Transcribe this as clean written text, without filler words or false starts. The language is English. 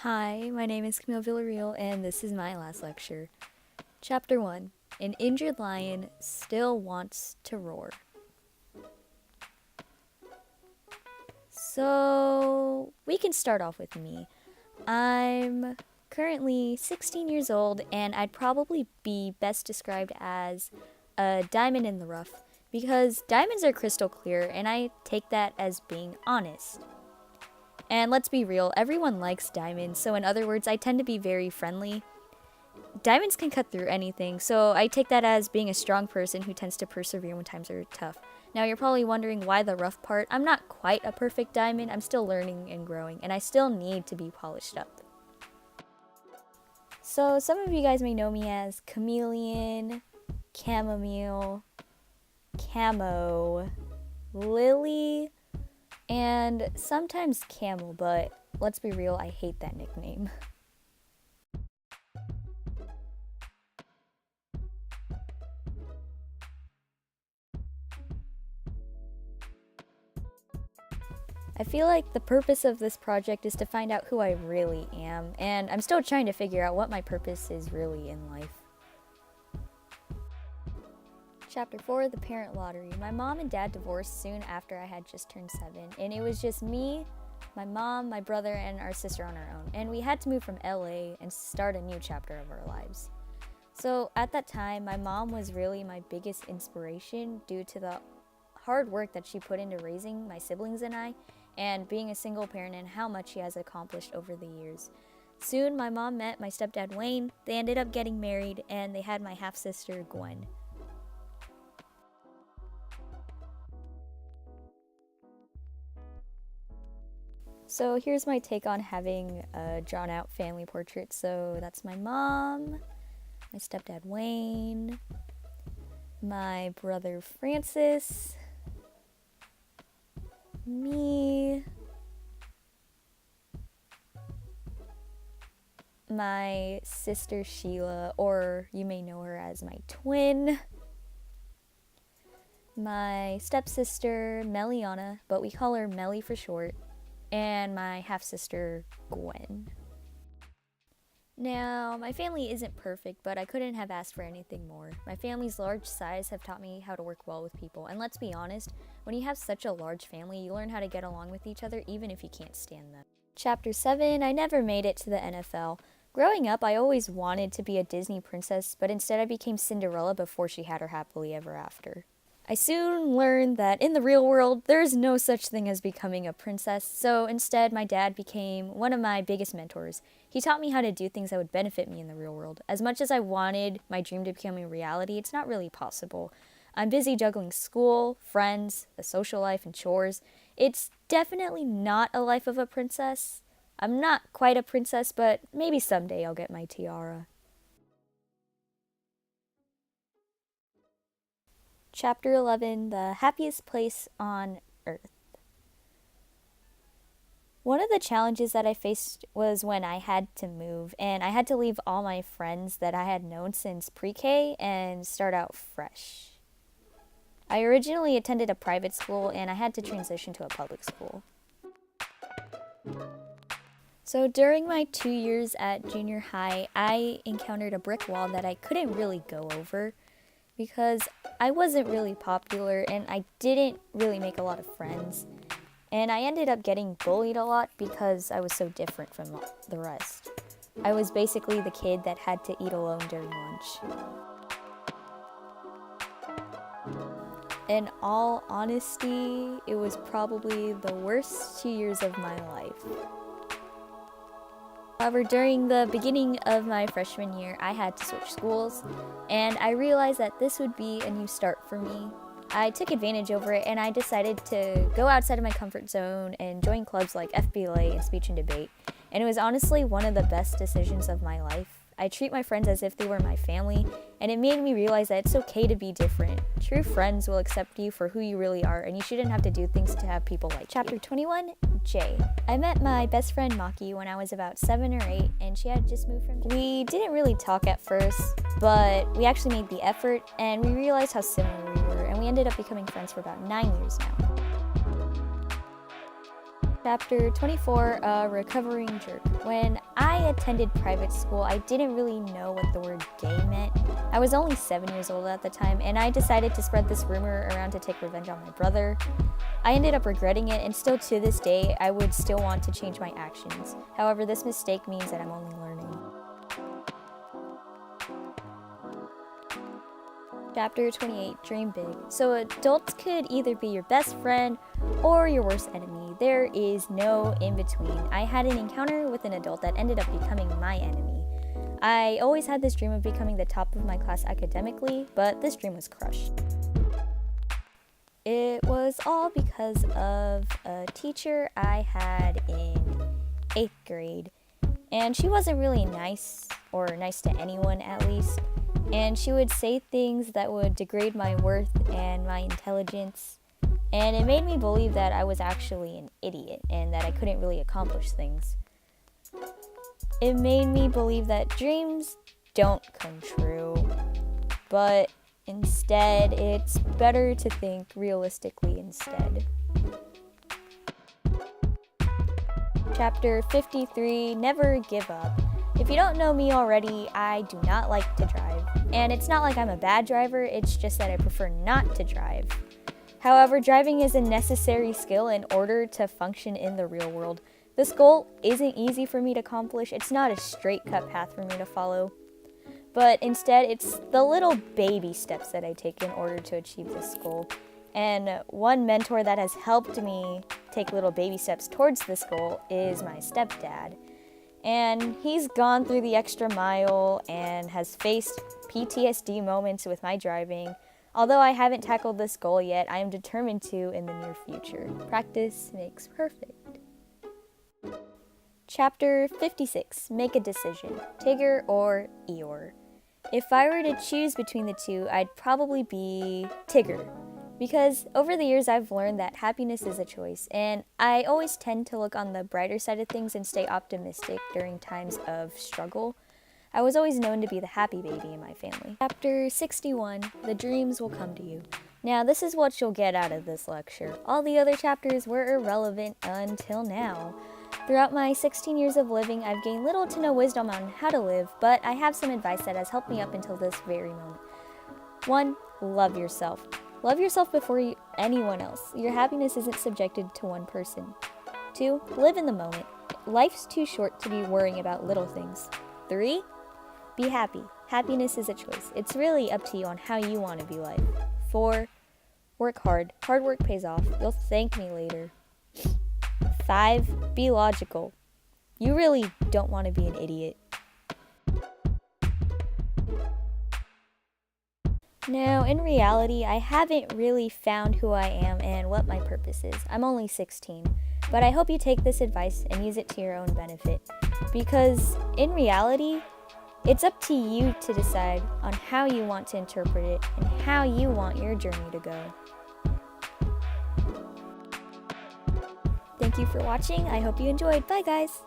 Hi, my name is Camille Villareal, and this is my last lecture. Chapter 1. An injured lion still wants to roar. So, we can start off with me. I'm currently 16 years old, and I'd probably be best described as a diamond in the rough, because diamonds are crystal clear, and I take that as being honest. And let's be real, everyone likes diamonds, so in other words, I tend to be very friendly. Diamonds can cut through anything, so I take that as being a strong person who tends to persevere when times are tough. Now, you're probably wondering why the rough part. I'm not quite a perfect diamond, I'm still learning and growing, and I still need to be polished up. So, some of you guys may know me as Chameleon, Chamomile, Camo, Lily, and sometimes Camel, but let's be real, I hate that nickname. I feel like the purpose of this project is to find out who I really am, and I'm still trying to figure out what my purpose is really in life. Chapter 4, The Parent Lottery. My mom and dad divorced soon after I had just turned 7, and it was just me, my mom, my brother, and our sister on our own, and we had to move from LA and start a new chapter of our lives. So at that time, my mom was really my biggest inspiration due to the hard work that she put into raising my siblings and I, and being a single parent and how much she has accomplished over the years. Soon, my mom met my stepdad Wayne, they ended up getting married, and they had my half-sister Gwen. So here's my take on having a drawn-out family portrait. So that's my mom, my stepdad Wayne, my brother Francis, me, my sister Sheila, or you may know her as my twin, my stepsister Meliana, but we call her Melly for short, and my half-sister Gwen. Now, my family isn't perfect, but I couldn't have asked for anything more. My family's large size have taught me how to work well with people, and let's be honest, when you have such a large family, you learn how to get along with each other even if you can't stand them. Chapter 7, I never made it to the NFL. Growing up, I always wanted to be a Disney princess, but instead I became Cinderella before she had her happily ever after. I soon learned that in the real world, there is no such thing as becoming a princess, so instead my dad became one of my biggest mentors. He taught me how to do things that would benefit me in the real world. As much as I wanted my dream to become a reality, it's not really possible. I'm busy juggling school, friends, the social life, and chores. It's definitely not a life of a princess. I'm not quite a princess, but maybe someday I'll get my tiara. Chapter 11, The Happiest Place on Earth. One of the challenges that I faced was when I had to move, and I had to leave all my friends that I had known since pre-K and start out fresh. I originally attended a private school, and I had to transition to a public school. So during my 2 years at junior high, I encountered a brick wall that I couldn't really go over, because I wasn't really popular and I didn't really make a lot of friends. And I ended up getting bullied a lot because I was so different from the rest. I was basically the kid that had to eat alone during lunch. In all honesty, it was probably the worst 2 years of my life. However, during the beginning of my freshman year, I had to switch schools, and I realized that this would be a new start for me. I took advantage over it, and I decided to go outside of my comfort zone and join clubs like FBLA and speech and debate, and it was honestly one of the best decisions of my life. I treat my friends as if they were my family, and it made me realize that it's okay to be different. True friends will accept you for who you really are, and you shouldn't have to do things to have people like you. Chapter 21, J. I met my best friend Maki when I was about 7 or 8, and she had just moved from Japan. We didn't really talk at first, but we actually made the effort, and we realized how similar we were, and we ended up becoming friends for about 9 years now. Chapter 24, A Recovering Jerk. When I attended private school, I didn't really know what the word gay meant. I was only 7 years old at the time, and I decided to spread this rumor around to take revenge on my brother. I ended up regretting it, and still to this day, I would still want to change my actions. However, this mistake means that I'm only learning. Chapter 28, Dream Big. So adults could either be your best friend or your worst enemy. There is no in between. I had an encounter with an adult that ended up becoming my enemy. I always had this dream of becoming the top of my class academically, but this dream was crushed. It was all because of a teacher I had in 8th grade, and she wasn't really nice, or nice to anyone at least. And she would say things that would degrade my worth and my intelligence. And it made me believe that I was actually an idiot and that I couldn't really accomplish things. It made me believe that dreams don't come true. But instead, it's better to think realistically instead. Chapter 53, Never Give Up. If you don't know me already, I do not like to drive. And it's not like I'm a bad driver, it's just that I prefer not to drive. However, driving is a necessary skill in order to function in the real world. This goal isn't easy for me to accomplish, it's not a straight cut path for me to follow. But instead, it's the little baby steps that I take in order to achieve this goal. And one mentor that has helped me take little baby steps towards this goal is my stepdad. And he's gone through the extra mile and has faced PTSD moments with my driving. Although I haven't tackled this goal yet, I am determined to in the near future. Practice makes perfect. Chapter 56, Make a Decision, Tigger or Eeyore. If I were to choose between the two, I'd probably be Tigger. Because over the years I've learned that happiness is a choice, and I always tend to look on the brighter side of things and stay optimistic during times of struggle. I was always known to be the happy baby in my family. Chapter 61, The Dreams Will Come to You. Now this is what you'll get out of this lecture. All the other chapters were irrelevant until now. Throughout my 16 years of living, I've gained little to no wisdom on how to live, but I have some advice that has helped me up until this very moment. 1. Love yourself. Love yourself before anyone else. Your happiness isn't subjected to one person. 2. Live in the moment. Life's too short to be worrying about little things. 3. Be happy. Happiness is a choice. It's really up to you on how you want to be life. 4. Work hard. Hard work pays off. You'll thank me later. 5. Be logical. You really don't want to be an idiot. Now, in reality, I haven't really found who I am and what my purpose is. I'm only 16, but I hope you take this advice and use it to your own benefit. Because in reality, it's up to you to decide on how you want to interpret it and how you want your journey to go. Thank you for watching. I hope you enjoyed. Bye, guys.